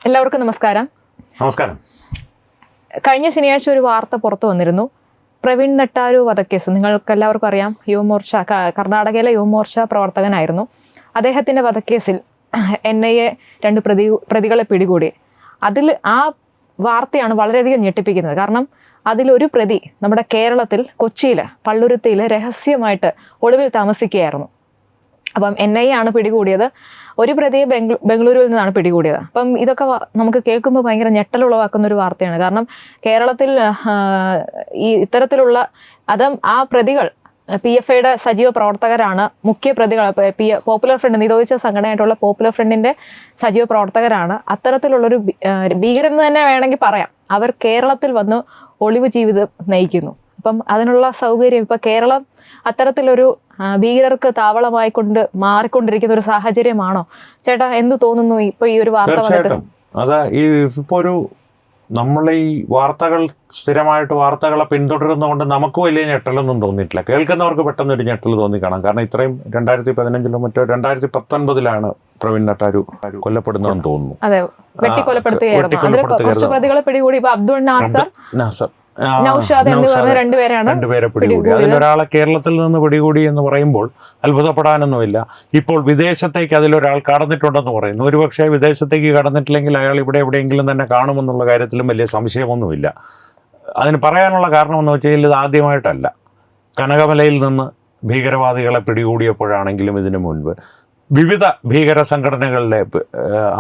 എല്ലാവർക്കും നമസ്കാരം. നമസ്കാരം. കഴിഞ്ഞ ശനിയാഴ്ച ഒരു വാർത്ത പുറത്തു വന്നിരുന്നു. പ്രവീൺ നെട്ടാരു വധക്കേസ്. നിങ്ങൾക്ക് എല്ലാവർക്കും അറിയാം, യുവമോർച്ച കർണാടകയിലെ യുവമോർച്ച പ്രവർത്തകനായിരുന്നു. അദ്ദേഹത്തിൻ്റെ വധക്കേസിൽ NIA 2 പ്രതികളെ പിടികൂടി. അതിൽ ആ വാർത്തയാണ് വളരെയധികം ഞെട്ടിപ്പിക്കുന്നത്. കാരണം അതിലൊരു പ്രതി നമ്മുടെ കേരളത്തിൽ കൊച്ചിയിൽ പള്ളുരുത്തിയിൽ രഹസ്യമായിട്ട് ഒളിവിൽ താമസിക്കുകയായിരുന്നു. അപ്പം NIA ആണ് പിടികൂടിയത്. ഒരു പ്രതിയെ ബംഗളൂരുവിൽ നിന്നാണ് പിടികൂടിയത്. അപ്പം ഇതൊക്കെ നമുക്ക് കേൾക്കുമ്പോൾ ഭയങ്കര ഞെട്ടലുളവാക്കുന്ന ഒരു വാർത്തയാണ്. കാരണം കേരളത്തിൽ ഈ ഇത്തരത്തിലുള്ള ആ പ്രതികൾ PFIയുടെ സജീവ പ്രവർത്തകരാണ്. മുഖ്യ പ്രതികൾ പോപ്പുലർ ഫ്രണ്ട്, നിരോധിച്ച സംഘടനയായിട്ടുള്ള പോപ്പുലർ ഫ്രണ്ടിൻ്റെ സജീവ പ്രവർത്തകരാണ്. അത്തരത്തിലുള്ളൊരു ഭീകരൻ എന്ന് തന്നെ വേണമെങ്കിൽ പറയാം. അവർ കേരളത്തിൽ വന്ന് ഒളിവ് ജീവിതം നയിക്കുന്നു. അപ്പം അതിനുള്ള സൗകര്യം ഇപ്പം കേരളം അത്തരത്തിലൊരു ഭീകരർക്ക് താവളമായിക്കൊണ്ട് മാറിക്കൊണ്ടിരിക്കുന്ന ഒരു സാഹചര്യമാണോ? ചേട്ടാ, എന്ത് തോന്നുന്നു ഇപ്പൊ ഈ ഒരു വാർത്ത? തീർച്ചയായിട്ടും അതാ ഇപ്പോൾ നമ്മൾ ഈ വാർത്തകൾ സ്ഥിരമായിട്ട് വാർത്തകളെ പിന്തുടരുന്നതുകൊണ്ട് നമുക്ക് വലിയ ഞെട്ടലൊന്നും തോന്നിയിട്ടില്ല. കേൾക്കുന്നവർക്ക് പെട്ടെന്നൊരു ഞെട്ടൽ തോന്നിക്കാണാം. കാരണം ഇത്രയും 2015 മറ്റോ 2019 പ്രവീൺ നെട്ടാരു കൊല്ലപ്പെടുന്നതെന്ന് തോന്നുന്നു. അതെ, വെട്ടിക്കൊലപ്പെടുത്തുകയായിരുന്നു. കുറച്ച് പ്രതികളെ പിടികൂടി. ഇപ്പൊ അബ്ദുൾ നാസർ, നൗഷാദ് രണ്ടുപേരെ പിടികൂടി. അതിലൊരാളെ കേരളത്തിൽ നിന്ന് പിടികൂടി എന്ന് പറയുമ്പോൾ അത്ഭുതപ്പെടാനൊന്നുമില്ല. ഇപ്പോൾ വിദേശത്തേക്ക് അതിലൊരാൾ കടന്നിട്ടുണ്ടെന്ന് പറയുന്നു. ഒരുപക്ഷെ വിദേശത്തേക്ക് കടന്നിട്ടില്ലെങ്കിൽ അയാൾ ഇവിടെ എവിടെയെങ്കിലും തന്നെ കാണുമെന്നുള്ള കാര്യത്തിലും വലിയ സംശയമൊന്നുമില്ല. അതിന് പറയാനുള്ള കാരണമെന്ന് വെച്ചാൽ ഇത് ആദ്യമായിട്ടല്ല. കനകമലയിൽ നിന്ന് ഭീകരവാദികളെ പിടികൂടിയപ്പോഴാണെങ്കിലും ഇതിനു മുൻപ് വിവിധ ഭീകര സംഘടനകളിലെ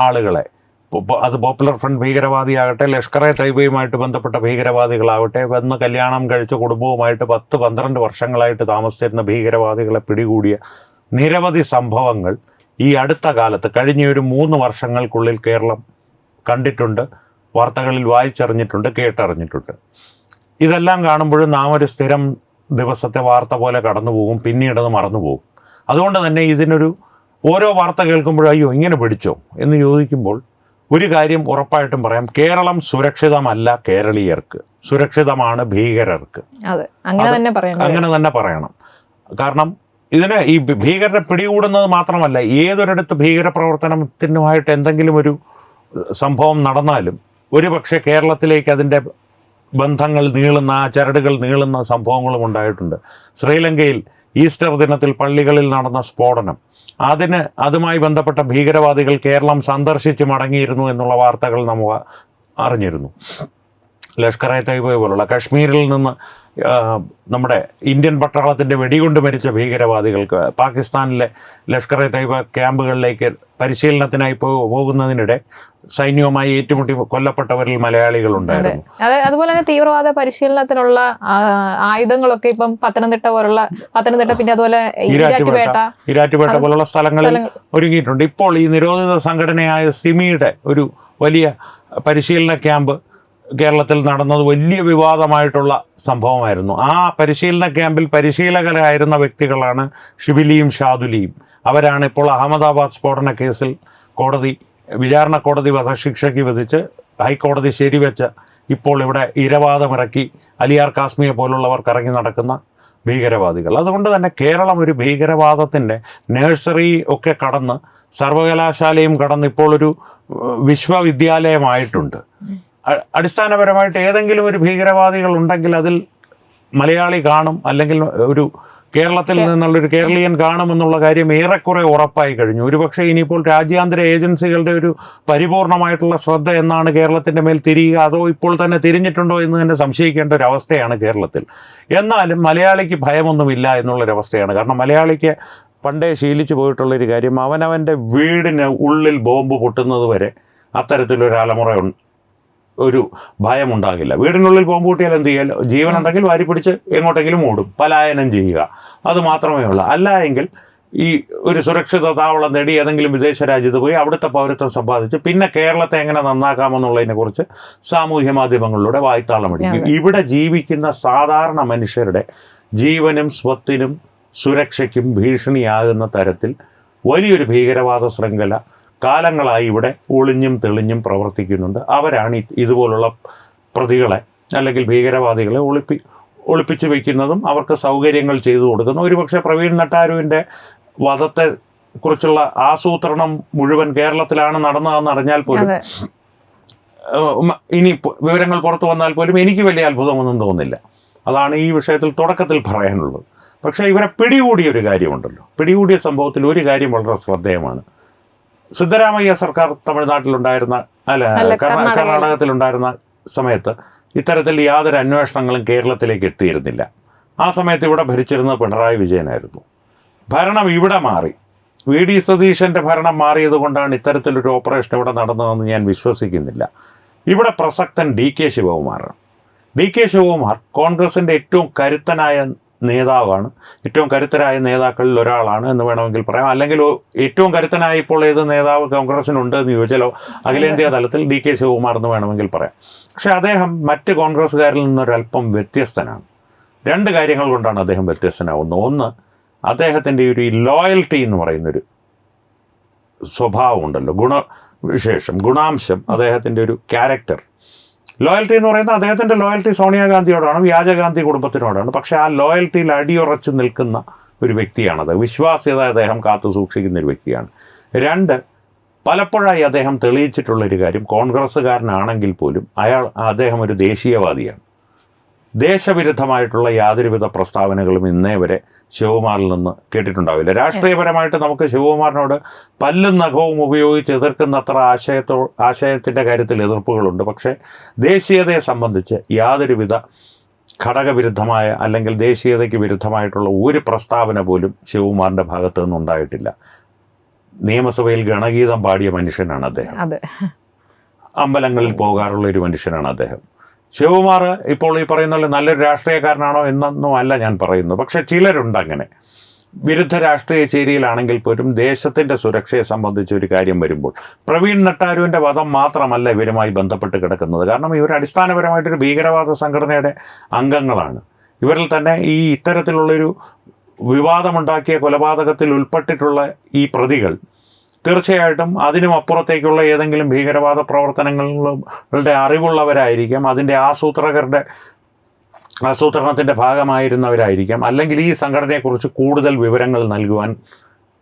ആളുകളെ, അത് പോപ്പുലർ ഫ്രണ്ട് ഭീകരവാദിയാകട്ടെ, ലഷ്കർ-e തൈബയുമായിട്ട് ബന്ധപ്പെട്ട ഭീകരവാദികളാവട്ടെ, വന്ന് കല്യാണം കഴിച്ച കുടുംബവുമായിട്ട് 10-12 വർഷങ്ങളായിട്ട് താമസിച്ചിരുന്ന ഭീകരവാദികളെ പിടികൂടിയ നിരവധി സംഭവങ്ങൾ ഈ അടുത്ത കാലത്ത് കഴിഞ്ഞ ഒരു 3 വർഷങ്ങൾക്കുള്ളിൽ കേരളം കണ്ടിട്ടുണ്ട്, വാർത്തകളിൽ വായിച്ചറിഞ്ഞിട്ടുണ്ട്, കേട്ടറിഞ്ഞിട്ടുണ്ട്. ഇതെല്ലാം കാണുമ്പോഴും നാം ഒരു സ്ഥിരം ദിവസത്തെ വാർത്ത പോലെ കടന്നു പോകും, പിന്നീടത് മറന്നു പോകും. അതുകൊണ്ട് തന്നെ ഇതിനൊരു ഓരോ വാർത്ത കേൾക്കുമ്പോഴും അയ്യോ ഇങ്ങനെ പിടിച്ചോ എന്ന് ചോദിക്കുമ്പോൾ ഒരു കാര്യം ഉറപ്പായിട്ടും പറയാം: കേരളം സുരക്ഷിതമല്ല കേരളീയർക്ക്, സുരക്ഷിതമാണ് ഭീകരർക്ക്. അങ്ങനെ തന്നെ പറയണം. കാരണം ഇതിന് ഈ ഭീകരരെ പിടികൂടുന്നത് മാത്രമല്ല, ഏതൊരിടത്ത് ഭീകരപ്രവർത്തനത്തിനുമായിട്ട് എന്തെങ്കിലും ഒരു സംഭവം നടന്നാലും ഒരു പക്ഷേ കേരളത്തിലേക്ക് അതിൻ്റെ ബന്ധങ്ങൾ നീളുന്ന, ചരടുകൾ നീളുന്ന സംഭവങ്ങളും ഉണ്ടായിട്ടുണ്ട്. ശ്രീലങ്കയിൽ ഈസ്റ്റർ ദിനത്തിൽ പള്ളികളിൽ നടന്ന സ്ഫോടനം, അതുമായി ബന്ധപ്പെട്ട ഭീകരവാദികൾ കേരളം സന്ദർശിച്ച് മടങ്ങിയിരുന്നു എന്നുള്ള വാർത്തകൾ നമ്മൾ അറിഞ്ഞിരുന്നു. ലഷ്കർ-e തൈബ പോലുള്ള കശ്മീരിൽ നിന്ന് നമ്മുടെ ഇന്ത്യൻ പട്ടാളത്തിൻ്റെ വെടികൊണ്ട് മരിച്ച ഭീകരവാദികൾക്ക് പാകിസ്ഥാനിലെ ലഷ്കർ-e തൈബ ക്യാമ്പുകളിലേക്ക് പരിശീലനത്തിനായി പോകുന്നതിനിടെ സൈന്യവുമായി ഏറ്റുമുട്ടി കൊല്ലപ്പെട്ടവരിൽ മലയാളികളുണ്ടായിരുന്നു. അതുപോലെ തന്നെ തീവ്രവാദ പരിശീലനത്തിനുള്ള ആയുധങ്ങളൊക്കെ ഇപ്പം പത്തനംതിട്ട പിന്നെ അതുപോലെ ഈരാറ്റുപേട്ട പോലുള്ള സ്ഥലങ്ങളിൽ ഒരുങ്ങിയിട്ടുണ്ട്. ഇപ്പോൾ ഈ നിരോധിത സംഘടനയായ സിമിയുടെ ഒരു വലിയ പരിശീലന ക്യാമ്പ് കേരളത്തിൽ നടന്നത് വലിയ വിവാദമായിട്ടുള്ള സംഭവമായിരുന്നു. ആ പരിശീലന ക്യാമ്പിൽ പരിശീലകരായിരുന്ന വ്യക്തികളാണ് ഷിബിലിയും ഷാദുലിയും. അവരാണ് ഇപ്പോൾ അഹമ്മദാബാദ് സ്ഫോടന കേസിൽ വിചാരണ കോടതി വധശിക്ഷയ്ക്ക് വിധിച്ച് ഹൈക്കോടതി ശരിവെച്ച, ഇപ്പോൾ ഇവിടെ ഇരവാദമിറക്കി അലിയാർ കാസ്മിയെ പോലുള്ളവർ കറങ്ങി നടക്കുന്ന ഭീകരവാദികൾ. അതുകൊണ്ട് തന്നെ കേരളം ഒരു ഭീകരവാദത്തിൻ്റെ നഴ്സറി ഒക്കെ കടന്ന്, സർവകലാശാലയും കടന്ന് ഇപ്പോൾ ഒരു വിശ്വവിദ്യാലയമായിട്ടുണ്ട്. അടിസ്ഥാനപരമായിട്ട് ഏതെങ്കിലും ഒരു ഭീകരവാദികൾ ഉണ്ടെങ്കിൽ അതിൽ മലയാളി കാണും, അല്ലെങ്കിൽ ഒരു കേരളത്തിൽ നിന്നുള്ളൊരു കേരളീയൻ കാണുമെന്നുള്ള കാര്യം ഏറെക്കുറെ ഉറപ്പായി കഴിഞ്ഞു. ഒരുപക്ഷെ ഇനിയിപ്പോൾ രാജ്യാന്തര ഏജൻസികളുടെ ഒരു പരിപൂർണമായിട്ടുള്ള ശ്രദ്ധ എന്നാണ് കേരളത്തിൻ്റെ മേൽ തിരിയുക, അതോ ഇപ്പോൾ തന്നെ തിരിഞ്ഞിട്ടുണ്ടോ എന്ന് തന്നെ സംശയിക്കേണ്ട ഒരു അവസ്ഥയാണ് കേരളത്തിൽ. എന്നാലും മലയാളിക്ക് ഭയമൊന്നുമില്ല എന്നുള്ളൊരവസ്ഥയാണ്. കാരണം മലയാളിക്ക് പണ്ടേ ശീലിച്ചു പോയിട്ടുള്ളൊരു കാര്യം, അവനവൻ്റെ വീടിന് ഉള്ളിൽ ബോംബ് പൊട്ടുന്നത് വരെ അത്തരത്തിലൊരു തലമുറ ഒരു ഭയമുണ്ടാകില്ല. വീടിനുള്ളിൽ ബോംബ് കൂട്ടിയാൽ എന്ത് ചെയ്യാൻ, ജീവനുണ്ടെങ്കിൽ വാരി പിടിച്ച് എങ്ങോട്ടെങ്കിലും ഓടും, പലായനം ചെയ്യുക, അത് മാത്രമേ ഉള്ളൂ. അല്ല എങ്കിൽ ഈ ഒരു സുരക്ഷിത താവളം നേടി ഏതെങ്കിലും വിദേശ രാജ്യത്ത് പോയി അവിടുത്തെ പൗരത്വം സമ്പാദിച്ച് പിന്നെ കേരളത്തെ എങ്ങനെ നന്നാക്കാമെന്നുള്ളതിനെക്കുറിച്ച് സാമൂഹ്യ മാധ്യമങ്ങളിലൂടെ വായ്ത്താളം അടിക്കും. ഇവിടെ ജീവിക്കുന്ന സാധാരണ മനുഷ്യരുടെ ജീവനും സ്വത്തിനും സുരക്ഷയ്ക്കും ഭീഷണിയാകുന്ന തരത്തിൽ വലിയൊരു ഭീകരവാദ ശൃംഖല കാലങ്ങളായി ഇവിടെ ഒളിഞ്ഞും തെളിഞ്ഞും പ്രവർത്തിക്കുന്നുണ്ട്. അവരാണ് ഇതുപോലുള്ള പ്രതികളെ അല്ലെങ്കിൽ ഭീകരവാദികളെ ഒളിപ്പിച്ചു വയ്ക്കുന്നതും അവർക്ക് സൗകര്യങ്ങൾ ചെയ്തു കൊടുക്കുന്നു. ഒരുപക്ഷെ പ്രവീൺ നെട്ടാരുവിൻ്റെ വധത്തെ കുറിച്ചുള്ള ആസൂത്രണം മുഴുവൻ കേരളത്തിലാണ് നടന്നതെന്ന് അറിഞ്ഞാൽ പോലും ഇനി വിവരങ്ങൾ പുറത്തു വന്നാൽ പോലും എനിക്ക് വലിയ അത്ഭുതമൊന്നും തോന്നുന്നില്ല. അതാണ് ഈ വിഷയത്തിൽ തുടക്കത്തിൽ പറയാനുള്ളത്. പക്ഷേ ഇവരെ പിടികൂടിയ ഒരു കാര്യമുണ്ടല്ലോ, പിടികൂടിയ സംഭവത്തിൽ ഒരു കാര്യം വളരെ ശ്രദ്ധേയമാണ്. സിദ്ധരാമയ്യ സർക്കാർ തമിഴ്നാട്ടിലുണ്ടായിരുന്ന കർണാടകത്തിലുണ്ടായിരുന്ന സമയത്ത് ഇത്തരത്തിൽ യാതൊരു അന്വേഷണങ്ങളും കേരളത്തിലേക്ക് എത്തിയിരുന്നില്ല. ആ സമയത്ത് ഇവിടെ ഭരിച്ചിരുന്നത് പിണറായി വിജയനായിരുന്നു. ഭരണം ഇവിടെ മാറി, വി ഡി സതീശൻ്റെ ഭരണം മാറിയത് കൊണ്ടാണ് ഇത്തരത്തിലൊരു ഓപ്പറേഷൻ ഇവിടെ നടന്നതെന്ന് ഞാൻ വിശ്വസിക്കുന്നില്ല. ഇവിടെ പ്രസക്തൻ ഡി കെ ശിവകുമാറാണ്. ഡി കെ ശിവകുമാർ കോൺഗ്രസിൻ്റെ ഏറ്റവും കരുത്തനായ നേതാവാണ്, ഏറ്റവും കരുത്തരായ നേതാക്കളിൽ ഒരാളാണ് എന്ന് വേണമെങ്കിൽ പറയാം. അല്ലെങ്കിൽ ഏറ്റവും കരുത്തനായ ഇപ്പോൾ ഏത് നേതാവ് കോൺഗ്രസിനുണ്ട് എന്ന് ചോദിച്ചാലോ അഖിലേന്ത്യാ തലത്തിൽ ഡി കെ ശിവകുമാർ എന്ന് വേണമെങ്കിൽ പറയാം. പക്ഷേ അദ്ദേഹം മറ്റ് കോൺഗ്രസ്സുകാരിൽ നിന്നൊരല്പം വ്യത്യസ്തനാണ്. രണ്ട് കാര്യങ്ങൾ കൊണ്ടാണ് അദ്ദേഹം വ്യത്യസ്തനാവുന്നത്. ഒന്ന്, അദ്ദേഹത്തിൻ്റെ ഒരു ഈ ലോയൽറ്റി എന്ന് പറയുന്നൊരു സ്വഭാവം ഉണ്ടല്ലോ, ഗുണാംശം, അദ്ദേഹത്തിൻ്റെ ഒരു ക്യാരക്ടർ. ലോയൽറ്റി എന്ന് പറയുന്നത് അദ്ദേഹത്തിൻ്റെ ലോയൽറ്റി സോണിയാഗാന്ധിയോടാണ്, വ്യാജഗാന്ധി കുടുംബത്തിനോടാണ്. പക്ഷേ ആ ലോയൽറ്റിയിൽ അടിയുറച്ച് നിൽക്കുന്ന ഒരു വ്യക്തിയാണത്. വിശ്വാസ്യത അദ്ദേഹം കാത്തു സൂക്ഷിക്കുന്ന ഒരു വ്യക്തിയാണ്. രണ്ട്, പലപ്പോഴായി അദ്ദേഹം തെളിയിച്ചിട്ടുള്ളൊരു കാര്യം, കോൺഗ്രസ്സുകാരനാണെങ്കിൽ പോലും അദ്ദേഹം ഒരു ദേശീയവാദിയാണ്. ദേശവിരുദ്ധമായിട്ടുള്ള യാതൊരുവിധ പ്രസ്താവനകളും ഇന്നേ വരെ ശിവകുമാറിൽ നിന്ന് കേട്ടിട്ടുണ്ടാവില്ല. രാഷ്ട്രീയപരമായിട്ട് നമുക്ക് ശിവകുമാറിനോട് പല്ലും നഖവും ഉപയോഗിച്ച് എതിർക്കുന്നത്ര ആശയത്തിൻ്റെ കാര്യത്തിൽ എതിർപ്പുകളുണ്ട്. പക്ഷേ ദേശീയതയെ സംബന്ധിച്ച് യാതൊരുവിധ ഘടകവിരുദ്ധമായ അല്ലെങ്കിൽ ദേശീയതയ്ക്ക് വിരുദ്ധമായിട്ടുള്ള ഒരു പ്രസ്താവന പോലും ശിവകുമാറിൻ്റെ ഭാഗത്തു നിന്നുണ്ടായിട്ടില്ല. നിയമസഭയിൽ ഗണഗീതം പാടിയ മനുഷ്യനാണ് അദ്ദേഹം. അമ്പലങ്ങളിൽ പോകാറുള്ള ഒരു മനുഷ്യനാണ് അദ്ദേഹം. ശിവകുമാർ ഇപ്പോൾ ഈ പറയുന്ന പോലെ നല്ലൊരു രാഷ്ട്രീയക്കാരനാണോ എന്നൊന്നും അല്ല ഞാൻ പറയുന്നത്. പക്ഷേ ചിലരുണ്ട് അങ്ങനെ വിരുദ്ധ രാഷ്ട്രീയ ചേരിയിലാണെങ്കിൽ പോലും ദേശത്തിൻ്റെ സുരക്ഷയെ സംബന്ധിച്ച് ഒരു കാര്യം വരുമ്പോൾ, പ്രവീൺ നെട്ടാരുവിൻ്റെ വധം മാത്രമല്ല ഇവരുമായി ബന്ധപ്പെട്ട് കിടക്കുന്നത്. കാരണം ഇവർ അടിസ്ഥാനപരമായിട്ടൊരു ഭീകരവാദ സംഘടനയുടെ അംഗങ്ങളാണ്. ഇവരിൽ തന്നെ ഈ ഇത്തരത്തിലുള്ളൊരു വിവാദമുണ്ടാക്കിയ കൊലപാതകത്തിൽ ഉൾപ്പെട്ടിട്ടുള്ള ഈ പ്രതികൾ തീർച്ചയായിട്ടും അതിനും അപ്പുറത്തേക്കുള്ള ഏതെങ്കിലും ഭീകരവാദ പ്രവർത്തനങ്ങളുടെ അറിവുള്ളവരായിരിക്കാം, അതിൻ്റെ ആസൂത്രണത്തിൻ്റെ ഭാഗമായിരുന്നവരായിരിക്കാം, അല്ലെങ്കിൽ ഈ സംഘടനയെക്കുറിച്ച് കൂടുതൽ വിവരങ്ങൾ നൽകുവാൻ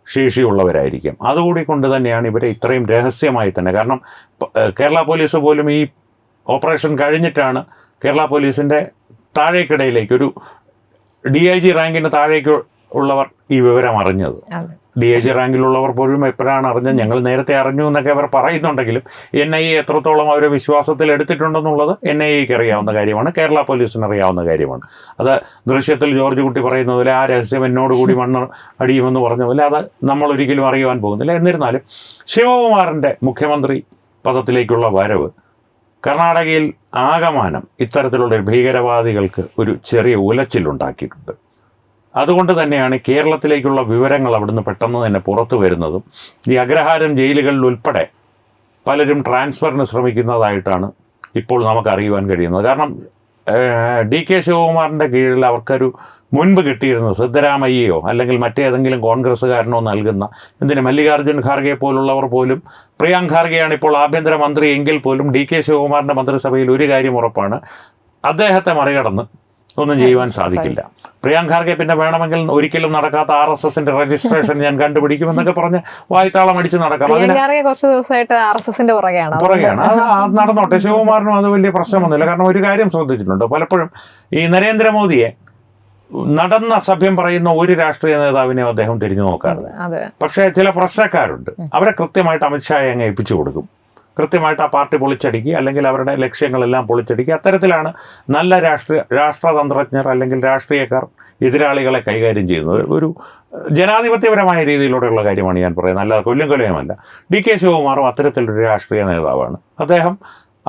ശേഷിയുള്ളവരായിരിക്കാം. അതുകൂടി കൊണ്ട് തന്നെയാണ് ഇവരെ ഇത്രയും രഹസ്യമായി തന്നെ, കാരണം കേരള പോലീസ് പോലും ഈ ഓപ്പറേഷൻ കഴിഞ്ഞിട്ടാണ് കേരള പോലീസിൻ്റെ താഴേക്കിടയിലേക്ക് ഒരു DIG റാങ്കിന് താഴേക്ക് ഉള്ളവർ ഈ വിവരം അറിഞ്ഞത്. DIG റാങ്കിലുള്ളവർ പോലും എപ്പോഴാണ് അറിഞ്ഞത്, ഞങ്ങൾ നേരത്തെ അറിഞ്ഞു എന്നൊക്കെ അവർ പറയുന്നുണ്ടെങ്കിലും NIA എത്രത്തോളം അവരെ വിശ്വാസത്തിൽ എടുത്തിട്ടുണ്ടെന്നുള്ളത് NIAക്ക് അറിയാവുന്ന കാര്യമാണ്, കേരള പോലീസിന് അറിയാവുന്ന കാര്യമാണ്. അത് ദൃശ്യത്തിൽ ജോർജ് കുട്ടി പറയുന്ന പോലെ ആ രഹസ്യം എന്നോട് കൂടി മണ്ണ് അടിയുമെന്ന് പറഞ്ഞ പോലെ അത് നമ്മൾ ഒരിക്കലും അറിയുവാൻ പോകുന്നില്ല. എന്നിരുന്നാലും ശിവകുമാറിൻ്റെ മുഖ്യമന്ത്രി പദത്തിലേക്കുള്ള വരവ് കർണാടകയിൽ ആകമാനം ഇത്തരത്തിലുള്ള ഭീകരവാദികൾക്ക് ഒരു ചെറിയ ഉലച്ചിലുണ്ടാക്കിയിട്ടുണ്ട്. അതുകൊണ്ട് തന്നെയാണ് കേരളത്തിലേക്കുള്ള വിവരങ്ങൾ അവിടുന്ന് പെട്ടെന്ന് തന്നെ പുറത്തു വരുന്നതും ഈ അഗ്രഹാരം ജയിലുകളിൽ ഉൾപ്പെടെ പലരും ട്രാൻസ്ഫറിന് ശ്രമിക്കുന്നതായിട്ടാണ് ഇപ്പോൾ നമുക്കറിയുവാൻ കഴിയുന്നത്. കാരണം ഡി കെ ശിവകുമാറിൻ്റെ കീഴിൽ അവർക്കൊരു മുൻപ് കിട്ടിയിരുന്നത് സിദ്ധരാമയ്യയോ അല്ലെങ്കിൽ മറ്റേതെങ്കിലും കോൺഗ്രസ്സുകാരനോ നൽകുന്ന, എന്തിന് മല്ലികാർജ്ജുൻ ഖാർഗെ പോലുള്ളവർ പോലും, പ്രിയാങ്ക് ഖാർഗെയാണ് ഇപ്പോൾ ആഭ്യന്തരമന്ത്രി എങ്കിൽ പോലും ഡി കെ ശിവകുമാറിൻ്റെ മന്ത്രിസഭയിൽ ഒരു കാര്യം ഉറപ്പാണ്, അദ്ദേഹത്തെ മറികടന്ന് ഒന്നും ചെയ്യുവാൻ സാധിക്കില്ല. പ്രിയാങ്ക് ഖാർഗെ പിന്നെ വേണമെങ്കിൽ ഒരിക്കലും നടക്കാത്ത RSSന്റെ രജിസ്ട്രേഷൻ ഞാൻ കണ്ടുപിടിക്കുമെന്നൊക്കെ പറഞ്ഞ് വായ്ത്താളം അടിച്ച് നടക്കാം. കുറച്ച് ദിവസമായിട്ട് RSSന്റെ പുറകെയാണ്. അത് നടന്നോട്ടെ, ശിവകുമാറിനും അത് വലിയ പ്രശ്നമൊന്നുമില്ല. കാരണം ഒരു കാര്യം ശ്രദ്ധിച്ചിട്ടുണ്ട്, പലപ്പോഴും ഈ നരേന്ദ്രമോദിയെ നടന്ന അസഭ്യം പറയുന്ന ഒരു രാഷ്ട്രീയ നേതാവിനെയും അദ്ദേഹം തിരിഞ്ഞു നോക്കാറില്ല. പക്ഷേ ചില പ്രശ്നക്കാരുണ്ട്, അവരെ കൃത്യമായിട്ട് അമിത്ഷായെ അങ്ങ് ഏൽപ്പിച്ചു കൊടുക്കും. കൃത്യമായിട്ട് ആ പാർട്ടി പൊളിച്ചടുക്കി അല്ലെങ്കിൽ അവരുടെ ലക്ഷ്യങ്ങളെല്ലാം പൊളിച്ചടുക്കി. അത്തരത്തിലാണ് നല്ല രാഷ്ട്രതന്ത്രജ്ഞർ അല്ലെങ്കിൽ രാഷ്ട്രീയക്കാർ എതിരാളികളെ കൈകാര്യം ചെയ്യുന്നത്. ഒരു ജനാധിപത്യപരമായ രീതിയിലൂടെയുള്ള കാര്യമാണ് ഞാൻ പറയുന്നത്, അല്ലാതെ കൊല്ലുമല്ല. ഡി കെ ശിവകുമാറും അത്തരത്തിലൊരു രാഷ്ട്രീയ നേതാവാണ്.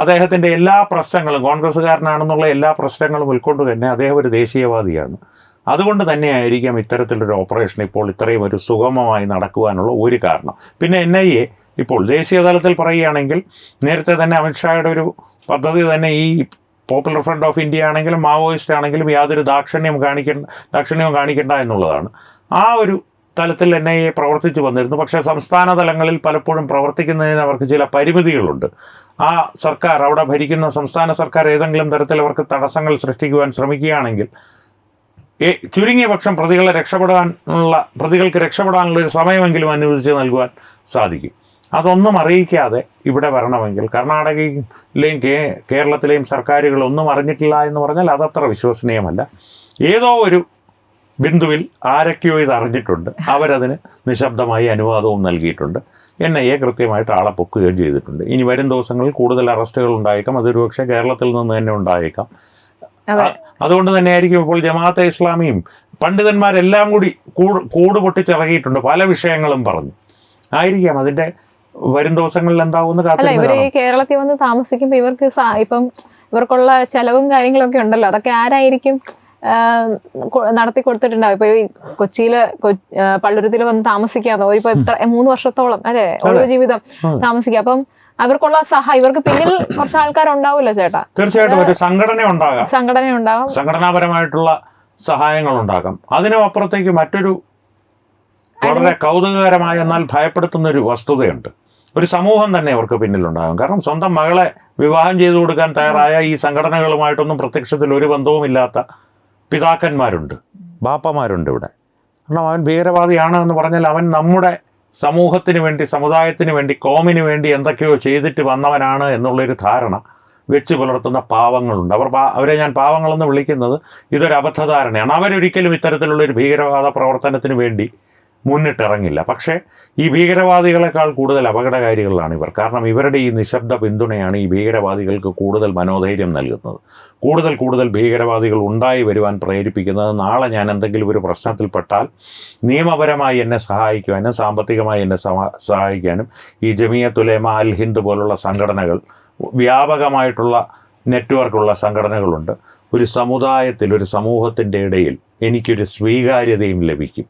അദ്ദേഹത്തിൻ്റെ എല്ലാ പ്രശ്നങ്ങളും, കോൺഗ്രസ്സുകാരനാണെന്നുള്ള എല്ലാ പ്രശ്നങ്ങളും ഉൾക്കൊണ്ട് തന്നെ അദ്ദേഹം ഒരു ദേശീയവാദിയാണ്. അതുകൊണ്ട് തന്നെയായിരിക്കാം ഇത്തരത്തിലൊരു ഓപ്പറേഷൻ ഇപ്പോൾ ഇത്രയും ഒരു സുഗമമായി നടക്കുവാനുള്ള ഒരു കാരണം. പിന്നെ NIA ഇപ്പോൾ ദേശീയ തലത്തിൽ പറയുകയാണെങ്കിൽ നേരത്തെ തന്നെ അമിത്ഷായുടെ ഒരു പദ്ധതി തന്നെ ഈ പോപ്പുലർ ഫ്രണ്ട് ഓഫ് ഇന്ത്യ ആണെങ്കിലും മാവോയിസ്റ്റ് ആണെങ്കിലും യാതൊരു ദാക്ഷിണ്യവും കാണിക്കേണ്ട എന്നുള്ളതാണ്. ആ ഒരു തലത്തിൽ NIA പ്രവർത്തിച്ചു വന്നിരുന്നു. പക്ഷേ സംസ്ഥാന തലങ്ങളിൽ പലപ്പോഴും പ്രവർത്തിക്കുന്നതിന് അവർക്ക് ചില പരിമിതികളുണ്ട്. ആ സർക്കാർ, അവിടെ ഭരിക്കുന്ന സംസ്ഥാന സർക്കാർ ഏതെങ്കിലും തരത്തിൽ അവർക്ക് തടസ്സങ്ങൾ സൃഷ്ടിക്കുവാൻ ശ്രമിക്കുകയാണെങ്കിൽ ചുരുങ്ങിയ പക്ഷം പ്രതികൾക്ക് രക്ഷപ്പെടാനുള്ള ഒരു സമയമെങ്കിലും അനുവദിച്ച് നൽകുവാൻ സാധിക്കും. അതൊന്നും അറിയിക്കാതെ ഇവിടെ വരണമെങ്കിൽ കർണാടകയിലെയും കേരളത്തിലെയും സർക്കാരുകൾ ഒന്നും അറിഞ്ഞിട്ടില്ല എന്ന് പറഞ്ഞാൽ അതത്ര വിശ്വസനീയമല്ല. ഏതോ ഒരു ബിന്ദുവിൽ ആരൊക്കെയോ ഇത് അറിഞ്ഞിട്ടുണ്ട്, അവരതിന് നിശബ്ദമായി അനുവാദവും നൽകിയിട്ടുണ്ട്. NIA കൃത്യമായിട്ട് ആളെ പൊക്കുകയും ചെയ്തിട്ടുണ്ട്. ഇനി വരും ദിവസങ്ങളിൽ കൂടുതൽ അറസ്റ്റുകൾ ഉണ്ടായേക്കാം, അതൊരു പക്ഷേ കേരളത്തിൽ നിന്ന് തന്നെ ഉണ്ടായേക്കാം. അതുകൊണ്ട് തന്നെ ആയിരിക്കും ഇപ്പോൾ ജമാഅത്തെ ഇസ്ലാമിയും പണ്ഡിതന്മാരെല്ലാം കൂടി കൂട് പൊട്ടിച്ചിറങ്ങിയിട്ടുണ്ട്, പല വിഷയങ്ങളും പറഞ്ഞു. ആയിരിക്കാം അതിൻ്റെ വരും ദിവസങ്ങളിൽ എന്താവുമെന്ന് കാത്തിരുന്ന് ഇവർ ഈ കേരളത്തിൽ വന്ന് താമസിക്കുമ്പോൾ ഇവർക്ക് ഇപ്പം ഇവർക്കുള്ള ചെലവും കാര്യങ്ങളൊക്കെ ഉണ്ടല്ലോ, അതൊക്കെ ആരായിരിക്കും നടത്തി കൊടുത്തിട്ടുണ്ടാവും? ഇപ്പൊ ഈ കൊച്ചിയില് പള്ളുരുത്തിൽ വന്ന് താമസിക്കാതോ ഇപ്പൊ 3 വർഷത്തോളം അല്ലെ ഒഴിവ് ജീവിതം താമസിക്കുക. അപ്പം അവർക്കുള്ള ഇവർക്ക് പിന്നിൽ കുറച്ച് ആൾക്കാരുണ്ടാവുമല്ലോ ചേട്ടാ. തീർച്ചയായിട്ടും ഒരു സംഘടന ഉണ്ടാകും, സംഘടനാപരമായിട്ടുള്ള സഹായങ്ങൾ ഉണ്ടാകാം. അതിനും അപ്പുറത്തേക്ക് മറ്റൊരു വളരെ കൗതുകകരമായ എന്നാൽ ഭയപ്പെടുത്തുന്ന ഒരു വസ്തുതയുണ്ട്. ഒരു സമൂഹം തന്നെ അവർക്ക് പിന്നിലുണ്ടാകും. കാരണം സ്വന്തം മകളെ വിവാഹം ചെയ്തു കൊടുക്കാൻ തയ്യാറായ ഈ സംഘടനകളുമായിട്ടൊന്നും പ്രത്യക്ഷത്തിൽ ഒരു ബന്ധവുമില്ലാത്ത പിതാക്കന്മാരുണ്ട്, ബാപ്പമാരുണ്ട് ഇവിടെ. കാരണം അവൻ ഭീകരവാദിയാണ് എന്ന് പറഞ്ഞാൽ അവൻ നമ്മുടെ സമൂഹത്തിന് വേണ്ടി, സമുദായത്തിന് വേണ്ടി, കോമിന് വേണ്ടി എന്തൊക്കെയോ ചെയ്തിട്ട് വന്നവനാണ് എന്നുള്ളൊരു ധാരണ വെച്ച് പുലർത്തുന്ന പാവങ്ങളുണ്ട്. അവരെ ഞാൻ പാവങ്ങളെന്ന് വിളിക്കുന്നത് ഇതൊരു അബദ്ധധാരണയാണ്. അവരൊരിക്കലും ഇത്തരത്തിലുള്ളൊരു ഭീകരവാദ പ്രവർത്തനത്തിന് വേണ്ടി മുന്നിട്ടിറങ്ങില്ല. പക്ഷേ ഈ ഭീകരവാദികളെക്കാൾ കൂടുതൽ അപകടകാരികളാണ് ഇവർ. കാരണം ഇവരുടെ ഈ നിശബ്ദ പിന്തുണയാണ് ഈ ഭീകരവാദികൾക്ക് കൂടുതൽ മനോധൈര്യം നൽകുന്നത്, കൂടുതൽ ഭീകരവാദികൾ ഉണ്ടായി വരുവാൻ പ്രേരിപ്പിക്കുന്നത്. നാളെ ഞാൻ എന്തെങ്കിലും ഒരു പ്രശ്നത്തിൽപ്പെട്ടാൽ നിയമപരമായി എന്നെ സഹായിക്കുവാനും സാമ്പത്തികമായി എന്നെ സഹായിക്കാനും ഈ ജമിയത്ത് ഉലമ, അൽ ഹിന്ദ് പോലുള്ള സംഘടനകൾ, വ്യാപകമായിട്ടുള്ള നെറ്റ്വർക്കുള്ള സംഘടനകളുണ്ട്. ഒരു സമുദായത്തിൽ, ഒരു സമൂഹത്തിൻ്റെ ഇടയിൽ എനിക്കൊരു സ്വീകാര്യതയും ലഭിക്കും.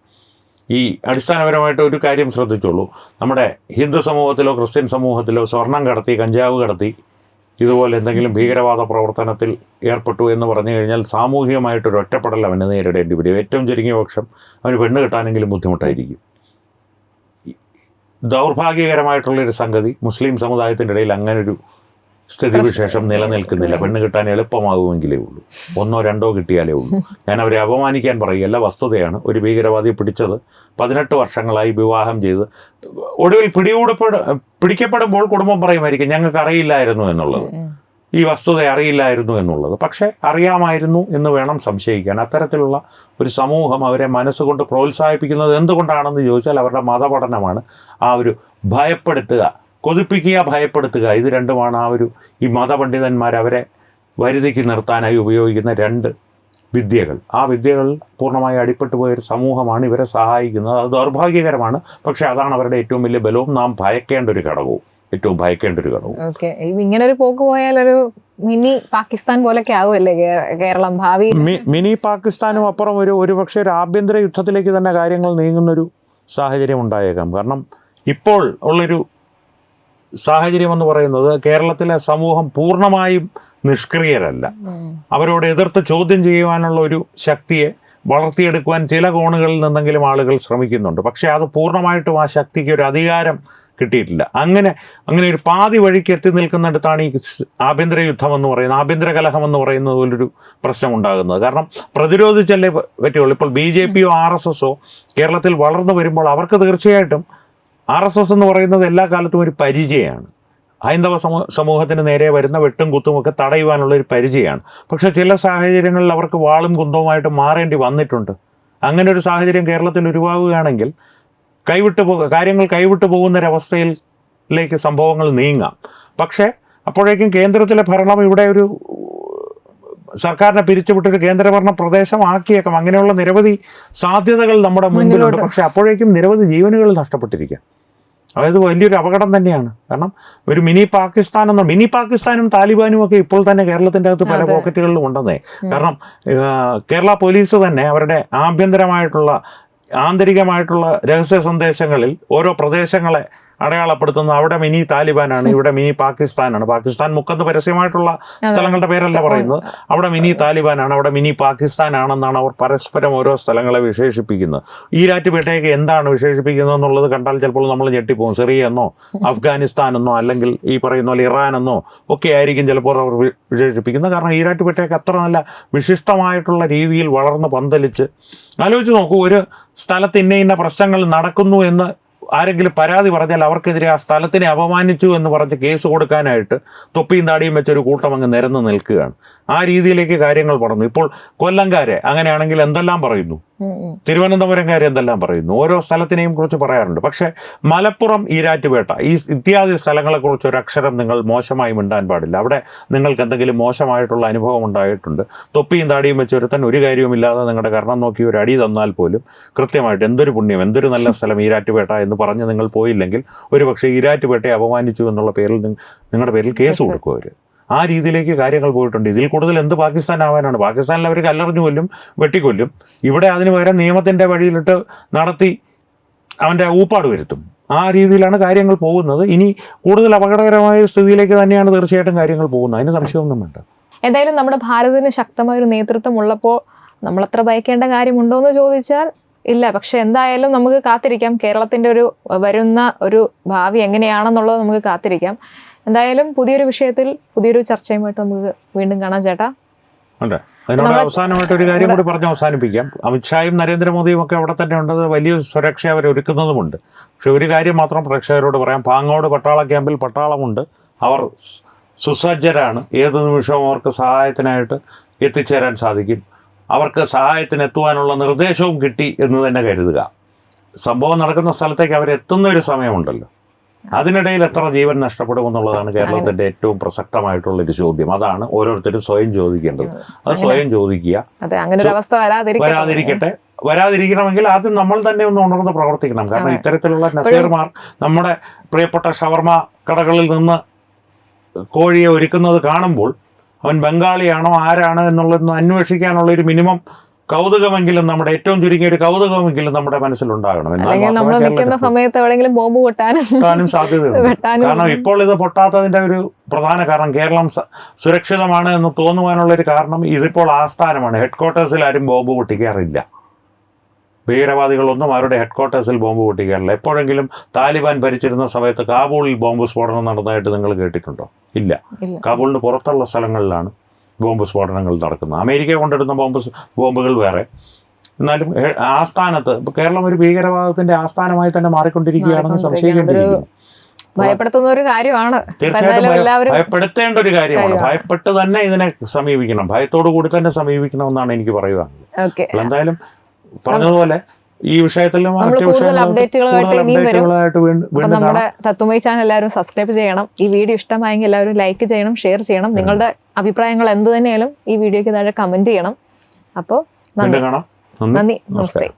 ഈ അടിസ്ഥാനപരമായിട്ട് ഒരു കാര്യം ശ്രദ്ധിച്ചോളൂ, നമ്മുടെ ഹിന്ദു സമൂഹത്തിലോ ക്രിസ്ത്യൻ സമൂഹത്തിലോ സ്വർണം കടത്തി, കഞ്ചാവ് കടത്തി, ഇതുപോലെ എന്തെങ്കിലും ഭീകരവാദ പ്രവർത്തനത്തിൽ ഏർപ്പെട്ടു എന്ന് പറഞ്ഞു കഴിഞ്ഞാൽ സാമൂഹികമായിട്ടൊരു ഒറ്റപ്പെടൽ അവന് നേരിടേണ്ടി വരും. ഏറ്റവും ചുരുങ്ങിയ പക്ഷം അവന് പെണ്ണ് കിട്ടാനെങ്കിലും ബുദ്ധിമുട്ടായിരിക്കും. ദൗർഭാഗ്യകരമായിട്ടുള്ളൊരു സംഗതി, മുസ്ലിം സമുദായത്തിൻ്റെ ഇടയിൽ അങ്ങനൊരു സ്ഥിതിവിശേഷം നിലനിൽക്കുന്നില്ല. പെണ്ണ് കിട്ടാൻ എളുപ്പമാകുമെങ്കിലേ ഉള്ളൂ, 1 or 2 കിട്ടിയാലേ ഉള്ളൂ. ഞാൻ അവരെ അപമാനിക്കാൻ പറയുകയല്ല, വസ്തുതയാണ്. ഒരു ഭീകരവാദിയെ പിടിച്ചത് 18 വർഷങ്ങളായി വിവാഹം ചെയ്ത് ഒടുവിൽ പിടിക്കപ്പെടുമ്പോൾ കുടുംബം പറയുമായിരിക്കും ഞങ്ങൾക്ക് അറിയില്ലായിരുന്നു എന്നുള്ളത്, ഈ വസ്തുത അറിയില്ലായിരുന്നു എന്നുള്ളത്. പക്ഷേ അറിയാമായിരുന്നു എന്ന് വേണം സംശയിക്കാൻ. അത്തരത്തിലുള്ള ഒരു സമൂഹം അവരെ മനസ്സുകൊണ്ട് പ്രോത്സാഹിപ്പിക്കുന്നത് എന്തുകൊണ്ടാണെന്ന് ചോദിച്ചാൽ അവരുടെ മതപഠനമാണ്. ആ ഒരു ഭയപ്പെടുത്തുക, കൊതിപ്പിക്കുക, ഭയപ്പെടുത്തുക, ഇത് രണ്ടുമാണ് ഈ മതപണ്ഡിതന്മാർ അവരെ വരുതിക്ക് നിർത്താനായി ഉപയോഗിക്കുന്ന 2 വിദ്യകൾ. ആ വിദ്യകൾ പൂർണ്ണമായി അടിപ്പെട്ടു പോയൊരു സമൂഹമാണ് ഇവരെ സഹായിക്കുന്നത്. അത് ദൗർഭാഗ്യകരമാണ്. പക്ഷേ അതാണ് അവരുടെ ഏറ്റവും വലിയ ബലവും നാം ഭയക്കേണ്ട ഒരു ഘടകവും, ഏറ്റവും ഭയക്കേണ്ട ഒരു ഘടകവും. ഓക്കെ, ഇങ്ങനെ ഒരു പോക്ക് പോയാൽ ഒരു മിനി പാകിസ്ഥാൻ പോലൊക്കെ ആവുമല്ലേ കേരളം ഭാവി? മിനി പാകിസ്ഥാനും അപ്പുറം ഒരു പക്ഷേ ഒരു ആഭ്യന്തര യുദ്ധത്തിലേക്ക് തന്നെ കാര്യങ്ങൾ നീങ്ങുന്നൊരു സാഹചര്യം ഉണ്ടായേക്കാം. കാരണം ഇപ്പോൾ ഉള്ളൊരു സാഹചര്യം എന്ന് പറയുന്നത് കേരളത്തിലെ സമൂഹം പൂർണ്ണമായും നിഷ്ക്രിയരല്ല. അവരോട് എതിർത്ത് ചോദ്യം ചെയ്യുവാനുള്ള ഒരു ശക്തിയെ വളർത്തിയെടുക്കുവാൻ ചില കോണുകളിൽ നിന്നെങ്കിലും ആളുകൾ ശ്രമിക്കുന്നുണ്ട്. പക്ഷേ അത് പൂർണ്ണമായിട്ടും ആ ശക്തിക്ക് ഒരു അധികാരം കിട്ടിയിട്ടില്ല. അങ്ങനെ ഒരു പാതി വഴിക്ക് എത്തി നിൽക്കുന്നിടത്താണ് ഈ ആഭ്യന്തര യുദ്ധം എന്ന് പറയുന്നത്, ആഭ്യന്തര കലഹം എന്ന് പറയുന്നത് പോലൊരു പ്രശ്നം ഉണ്ടാകുന്നത്. കാരണം പ്രതിരോധിച്ചല്ലേ പറ്റുള്ളൂ. ഇപ്പോൾ BJPയോ RSSോ കേരളത്തിൽ വളർന്നു വരുമ്പോൾ അവർക്ക് തീർച്ചയായിട്ടും RSS എന്ന് പറയുന്നത് എല്ലാ കാലത്തും ഒരു പരിചയമാണ്. ഹൈന്ദവ സമൂഹത്തിന് നേരെ വരുന്ന വെട്ടും കുത്തുമൊക്കെ തടയുവാനുള്ള ഒരു പരിചയമാണ്. പക്ഷേ ചില സാഹചര്യങ്ങളിൽ അവർക്ക് വാളും കുന്തവുമായിട്ട് മാറേണ്ടി വന്നിട്ടുണ്ട്. അങ്ങനെ ഒരു സാഹചര്യം കേരളത്തിൽ ഉരുവാകുകയാണെങ്കിൽ കാര്യങ്ങൾ കൈവിട്ടു പോകുന്നൊരവസ്ഥയിലേക്ക് സംഭവങ്ങൾ നീങ്ങാം. പക്ഷേ അപ്പോഴേക്കും കേന്ദ്രത്തിലെ ഭരണം ഇവിടെ ഒരു സർക്കാരിനെ പിരിച്ചുവിട്ടൊരു കേന്ദ്രഭരണ പ്രദേശമാക്കിയേക്കാം. അങ്ങനെയുള്ള നിരവധി സാധ്യതകൾ നമ്മുടെ മുൻപിലുണ്ട്. പക്ഷേ അപ്പോഴേക്കും നിരവധി ജീവനുകൾ നഷ്ടപ്പെട്ടിരിക്കാം. അതായത് വലിയൊരു അപകടം തന്നെയാണ്. കാരണം ഒരു മിനി പാകിസ്ഥാനും താലിബാനും ഒക്കെ ഇപ്പോൾ തന്നെ കേരളത്തിൻ്റെ അകത്ത് പല പോക്കറ്റുകളിലും ഉണ്ടെന്നേ. കാരണം കേരള പോലീസ് തന്നെ അവരുടെ ആന്തരികമായിട്ടുള്ള രഹസ്യ സന്ദേശങ്ങളിൽ ഓരോ പ്രദേശങ്ങളെ അടയാളപ്പെടുത്തുന്നത് അവിടെ മിനി താലിബാനാണ്, ഇവിടെ മിനി പാകിസ്ഥാനാണ്. പാകിസ്ഥാൻ മുക്കെന്ന് പരസ്യമായിട്ടുള്ള സ്ഥലങ്ങളുടെ പേരല്ല പറയുന്നത്. അവിടെ മിനി താലിബാനാണ്, അവിടെ മിനി പാകിസ്ഥാനാണെന്നാണ് അവർ പരസ്പരം ഓരോ സ്ഥലങ്ങളെ വിശേഷിപ്പിക്കുന്നത്. ഈരാറ്റുപേട്ടയൊക്കെ എന്താണ് വിശേഷിപ്പിക്കുന്നത് എന്നുള്ളത് കണ്ടാൽ ചിലപ്പോൾ നമ്മൾ ഞെട്ടിപ്പോകും. സിറിയ എന്നോ അഫ്ഗാനിസ്ഥാൻ എന്നോ അല്ലെങ്കിൽ ഈ പറയുന്ന പോലെ ഇറാൻ എന്നോ ഒക്കെ ആയിരിക്കും ചിലപ്പോൾ അവർ വിശേഷിപ്പിക്കുന്നത്. കാരണം ഈരാറ്റുപേട്ടയൊക്കെ അത്ര നല്ല വിശിഷ്ടമായിട്ടുള്ള രീതിയിൽ വളർന്ന് പന്തലിച്ച്, ആലോചിച്ച് നോക്കൂ, ഒരു സ്ഥലത്ത് ഇന്ന പ്രശ്നങ്ങൾ നടക്കുന്നു എന്ന് ആരെങ്കിലും പരാതി പറഞ്ഞാൽ അവർക്കെതിരെ ആ സ്ഥലത്തിനെ അപമാനിച്ചു എന്ന് പറഞ്ഞ് കേസ് കൊടുക്കാനായിട്ട് തൊപ്പിയും താടിയും വെച്ചൊരു കൂട്ടം അങ്ങ് നിരന്ന് നിൽക്കുകയാണ്. ആ രീതിയിലേക്ക് കാര്യങ്ങൾ പറഞ്ഞു. ഇപ്പോൾ കൊല്ലംകാരെ അങ്ങനെയാണെങ്കിൽ എന്തെല്ലാം പറയുന്നു, തിരുവനന്തപുരംകാരെ എന്തെല്ലാം പറയുന്നു, ഓരോ സ്ഥലത്തിനെയും കുറിച്ച് പറയാറുണ്ട്. പക്ഷേ മലപ്പുറം, ഈരാറ്റുപേട്ട ഇത്യാദി സ്ഥലങ്ങളെക്കുറിച്ച് ഒരു അക്ഷരം നിങ്ങൾ മോശമായി മിണ്ടാൻ പാടില്ല. അവിടെ നിങ്ങൾക്ക് എന്തെങ്കിലും മോശമായിട്ടുള്ള അനുഭവം ഉണ്ടായിട്ടുണ്ട്, തൊപ്പിയും താടിയും വെച്ചൊരുത്തൻ ഒരു കാര്യവുമില്ലാതെ നിങ്ങളുടെ കർണം നോക്കി ഒരു അടി തന്നാൽ പോലും കൃത്യമായിട്ട് എന്തൊരു പുണ്യം, എന്തൊരു നല്ല സ്ഥലം ഈരാറ്റുപേട്ട എന്ന് പറഞ്ഞ് നിങ്ങൾ പോയില്ലെങ്കിൽ ഒരുപക്ഷെ ഈരാറ്റുപേട്ടയെ അപമാനിച്ചു എന്നുള്ള പേരിൽ നിങ്ങളുടെ പേരിൽ കേസ് കൊടുക്കും അവർ. ആ രീതിയിലേക്ക് കാര്യങ്ങൾ പോയിട്ടുണ്ട്. ഇതിൽ കൂടുതൽ എന്ത് പാകിസ്ഥാൻ ആവാനാണ്? പാകിസ്ഥാനിൽ അവർ കല്ലെറിഞ്ഞു കൊല്ലും, വെട്ടിക്കൊല്ലും. ഇവിടെ അതിന് പകരം നിയമത്തിൻ്റെ വഴിയിലിട്ട് നടത്തി അവൻ്റെ ഊപ്പാട് വരുത്തും. ആ രീതിയിലാണ് കാര്യങ്ങൾ പോകുന്നത്. ഇനി കൂടുതൽ അപകടകരമായ സ്ഥിതിയിലേക്ക് തന്നെയാണ് തീർച്ചയായിട്ടും കാര്യങ്ങൾ പോകുന്നത്. അതിന് സംശയമൊന്നും വേണ്ട. എന്തായാലും നമ്മുടെ ഭാരതത്തിന് ശക്തമായൊരു നേതൃത്വം ഉള്ളപ്പോൾ നമ്മളത്ര ഭയക്കേണ്ട കാര്യമുണ്ടോ എന്ന് ചോദിച്ചാൽ ഇല്ല. പക്ഷെ എന്തായാലും നമുക്ക് കാത്തിരിക്കാം. കേരളത്തിൻ്റെ ഒരു വരുന്ന ഒരു ഭാവി എങ്ങനെയാണെന്നുള്ളത് നമുക്ക് കാത്തിരിക്കാം. എന്തായാലും പുതിയൊരു വിഷയത്തിൽ പുതിയൊരു ചർച്ചയുമായിട്ട് നമുക്ക് വീണ്ടും കാണാം ചേട്ടാ. അതെ, അതിനോട് അവസാനമായിട്ട് ഒരു കാര്യം കൂടി പറഞ്ഞ് അവസാനിപ്പിക്കാം. അമിത്ഷായും നരേന്ദ്രമോദിയും ഒക്കെ അവിടെ തന്നെ ഉണ്ടത്, വലിയ സുരക്ഷ അവർ ഒരുക്കുന്നതുമുണ്ട്. പക്ഷെ ഒരു കാര്യം മാത്രം പ്രേക്ഷകരോട് പറയാം, പാങ്ങോട് പട്ടാള ക്യാമ്പിൽ പട്ടാളമുണ്ട്. അവർ സുസജ്ജരാണ്. ഏത് നിമിഷവും അവർക്ക് സഹായത്തിനായിട്ട് എത്തിച്ചേരാൻ സാധിക്കും. അവർക്ക് സഹായത്തിന് എത്തുവാനുള്ള നിർദ്ദേശവും കിട്ടി എന്ന് തന്നെ കരുതുക. സംഭവം നടക്കുന്ന സ്ഥലത്തേക്ക് അവരെത്തുന്ന ഒരു സമയമുണ്ടല്ലോ, അതിനിടയിൽ എത്ര ജീവൻ നഷ്ടപ്പെടുമെന്നുള്ളതാണ് കേരളത്തിൻ്റെ ഏറ്റവും പ്രസക്തമായിട്ടുള്ളൊരു ചോദ്യം. അതാണ് ഓരോരുത്തരും സ്വയം ചോദിക്കേണ്ടത്. അത് സ്വയം ചോദിക്കുക. വരാതിരിക്കണമെങ്കിൽ ആദ്യം നമ്മൾ തന്നെ ഒന്ന് ഉണർന്ന് പ്രവർത്തിക്കണം. കാരണം ഇത്തരത്തിലുള്ള നസീർമാർ നമ്മുടെ പ്രിയപ്പെട്ട ഷവർമ കടകളിൽ നിന്ന് കോഴിയെ ഒരുക്കുന്നത് കാണുമ്പോൾ അവൻ ബംഗാളിയാണോ ആരാണ് എന്നുള്ളതൊന്ന് അന്വേഷിക്കാനുള്ള ഒരു മിനിമം കൗതുകമെങ്കിലും, നമ്മുടെ ഏറ്റവും ചുരുങ്ങിയ ഒരു കൗതുകമെങ്കിലും നമ്മുടെ മനസ്സിലുണ്ടാകണം. പൊട്ടാനും സാധ്യതയുണ്ട്. കാരണം ഇപ്പോൾ ഇത് പൊട്ടാത്തതിന്റെ ഒരു പ്രധാന കാരണം കേരളം സുരക്ഷിതമാണ് എന്ന് തോന്നുവാനുള്ളൊരു കാരണം ഇതിപ്പോൾ ആസ്ഥാനമാണ്. ഹെഡ്ക്വാർട്ടേഴ്സിൽ ആരും ബോംബ് പൊട്ടിക്കാറില്ല. ഭീകരവാദികളൊന്നും അവരുടെ ഹെഡ്ക്വാർട്ടേഴ്സിൽ ബോംബ് പൊട്ടിക്കാറില്ല. എപ്പോഴെങ്കിലും താലിബാൻ ഭരിച്ചിരുന്ന സമയത്ത് കാബൂളിൽ ബോംബ് സ്ഫോടനം നടന്നതായിട്ട് നിങ്ങൾ കേട്ടിട്ടുണ്ടോ? ഇല്ല. കാബൂളിന് പുറത്തുള്ള സ്ഥലങ്ങളിലാണ് ബോംബ് സ്ഫോടനങ്ങൾ നടക്കുന്നത്. അമേരിക്ക കൊണ്ടിടുന്ന ബോംബുകൾ വേറെ. എന്നാലും ആസ്ഥാനത്ത് ഇപ്പോൾ കേരളം ഒരു ഭീകരവാദത്തിന്റെ ആസ്ഥാനമായി തന്നെ മാറിക്കൊണ്ടിരിക്കുകയാണെന്ന് സംശയിക്കേണ്ടിയിരിക്കുന്നു. ഭയപ്പെടുത്തുന്ന ഒരു കാര്യമാണ്. തീർച്ചയായിട്ടും ഭയപ്പെടുത്തേണ്ട ഒരു കാര്യമാണ്. ഭയപ്പെട്ട് തന്നെ ഇതിനെ സമീപിക്കണം, ഭയത്തോടു കൂടി തന്നെ സമീപിക്കണമെന്നാണ് എനിക്ക് പറയുവാനുള്ളത്. എന്തായാലും പറഞ്ഞതുപോലെ ഈ വിഷയത്തിലും നമ്മുടെ തത്വമയി ചാനൽ എല്ലാവരും സബ്സ്ക്രൈബ് ചെയ്യണം. ഈ വീഡിയോ ഇഷ്ടമായെങ്കിൽ എല്ലാവരും ലൈക്ക് ചെയ്യണം, ഷെയർ ചെയ്യണം. നിങ്ങളുടെ അഭിപ്രായങ്ങൾ എന്ത് തന്നെയാലും ഈ വീഡിയോയ്ക്ക് താഴെ കമന്റ് ചെയ്യണം. അപ്പോൾ നന്ദി, നമസ്തേ.